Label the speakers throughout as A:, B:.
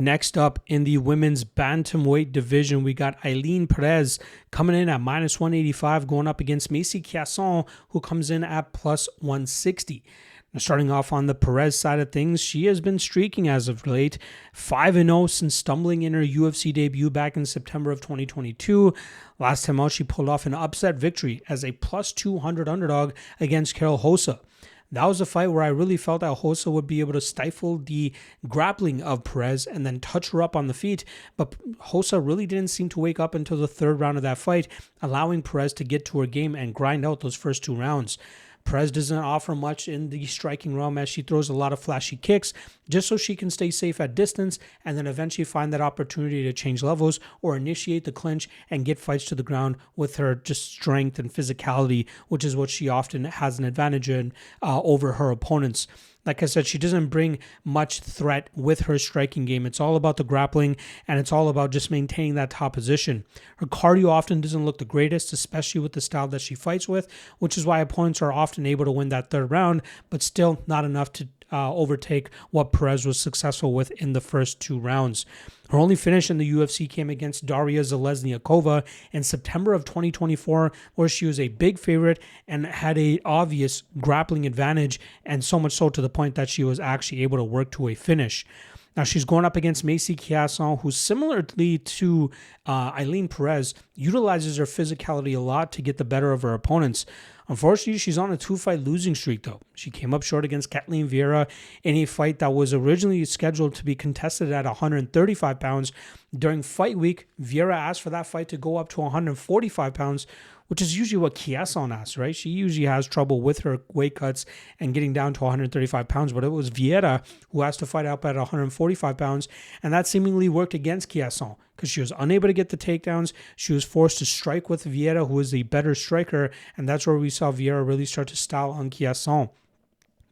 A: Next up in the women's bantamweight division, we got Perez coming in at minus 185, going up against Chiasson, who comes in at plus 160. Now, starting off on the Perez side of things, she has been streaking as of late, 5-0 since stumbling in her UFC debut back in September of 2022. Last time out, she pulled off an upset victory as a plus 200 underdog against Carol Hossa. That was a fight where I really felt that Hossa would be able to stifle the grappling of Perez and then touch her up on the feet, but Hossa really didn't seem to wake up until the third round of that fight, allowing Perez to get to her game and grind out those first two rounds. Perez doesn't offer much in the striking realm as she throws a lot of flashy kicks just so she can stay safe at distance and then eventually find that opportunity to change levels or initiate the clinch and get fights to the ground with her just strength and physicality, which is what she often has an advantage in over her opponents. Like I said, she doesn't bring much threat with her striking game. It's all about the grappling, and it's all about just maintaining that top position. Her cardio often doesn't look the greatest, especially with the style that she fights with, which is why opponents are often able to win that third round, but still not enough to overtake what Perez was successful with in the first two rounds. Her only finish in the UFC came against Daria Zalesniakova in September of 2024, where she was a big favorite and had an obvious grappling advantage, and so much so to the point that she was actually able to work to a finish. Now, she's going up against Chiasson, who similarly to Perez, utilizes her physicality a lot to get the better of her opponents. Unfortunately, she's on a 2-fight losing streak, though. She came up short against Kathleen Vieira in a fight that was originally scheduled to be contested at 135 pounds. During fight week, Vieira asked for that fight to go up to 145 pounds, which is usually what Chiasson asks, right? She usually has trouble with her weight cuts and getting down to 135 pounds, but it was Vieira who asked to fight up at 145 pounds, and that seemingly worked against Chiasson because she was unable to get the takedowns. She was forced to strike with Vieira, who is the better striker, and that's where we saw Vieira really start to style on Chiasson.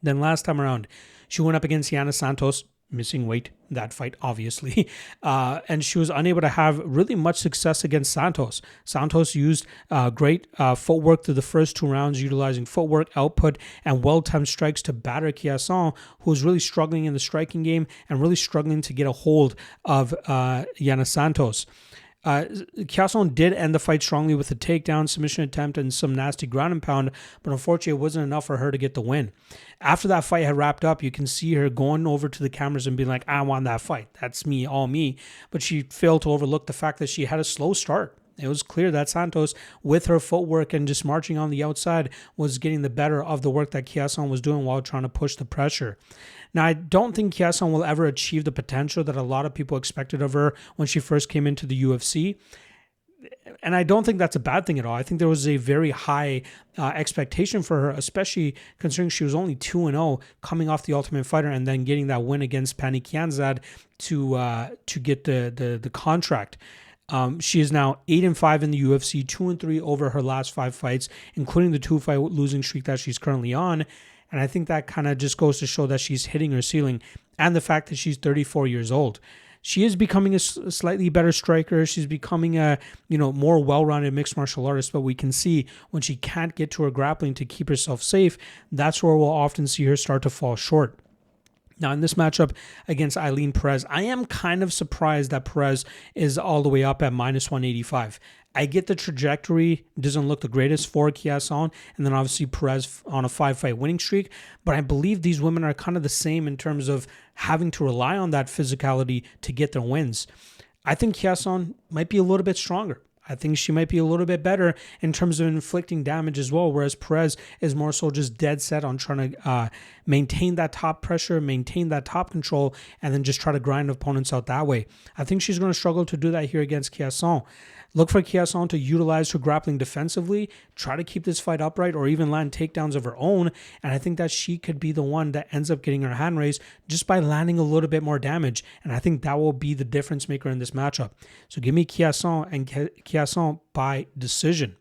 A: Then last time around, she went up against Yana Santos, missing weight that fight, obviously, and she was unable to have really much success against Santos. Santos used great footwork through the first two rounds, utilizing footwork, output, and well-timed strikes to batter Chiasson, who was really struggling in the striking game and really struggling to get a hold of Yana Santos. Chiasson did end the fight strongly with a takedown, submission attempt, and some nasty ground and pound, but unfortunately it wasn't enough for her to get the win. After that fight had wrapped up, you can see her going over to the cameras and being like, I won that fight. That's me, all me. But she failed to overlook the fact that she had a slow start. It was clear that Santos, with her footwork and just marching on the outside, was getting the better of the work that Chiasson was doing while trying to push the pressure. Now, I don't think Chiasson will ever achieve the potential that a lot of people expected of her when she first came into the UFC. And I don't think that's a bad thing at all. I think there was a very high expectation for her, especially considering she was only 2-0 coming off the Ultimate Fighter and then getting that win against Pani Kianzad to get the contract. She is now 8-5 in the UFC, 2-3 over her last 5 fights, including the 2-fight losing streak that she's currently on. And I think that kind of just goes to show that she's hitting her ceiling, and the fact that she's 34 years old. She is becoming a slightly better striker. She's becoming a more well-rounded mixed martial artist, but we can see when she can't get to her grappling to keep herself safe, that's where we'll often see her start to fall short. Now, in this matchup against Perez, I am kind of surprised that Perez is all the way up at minus 185. I get the trajectory doesn't look the greatest for Chiasson, and then obviously Perez on a 5-fight winning streak, but I believe these women are kind of the same in terms of having to rely on that physicality to get their wins. I think Chiasson might be a little bit stronger. I think she might be a little bit better in terms of inflicting damage as well, whereas Perez is more so just dead set on trying to maintain that top pressure, maintain that top control, and then just try to grind opponents out that way. I think she's going to struggle to do that here against Chiasson. Look for Chiasson to utilize her grappling defensively, try to keep this fight upright, or even land takedowns of her own, and I think that she could be the one that ends up getting her hand raised just by landing a little bit more damage, and I think that will be the difference maker in this matchup. So give me Chiasson and Chiasson by decision.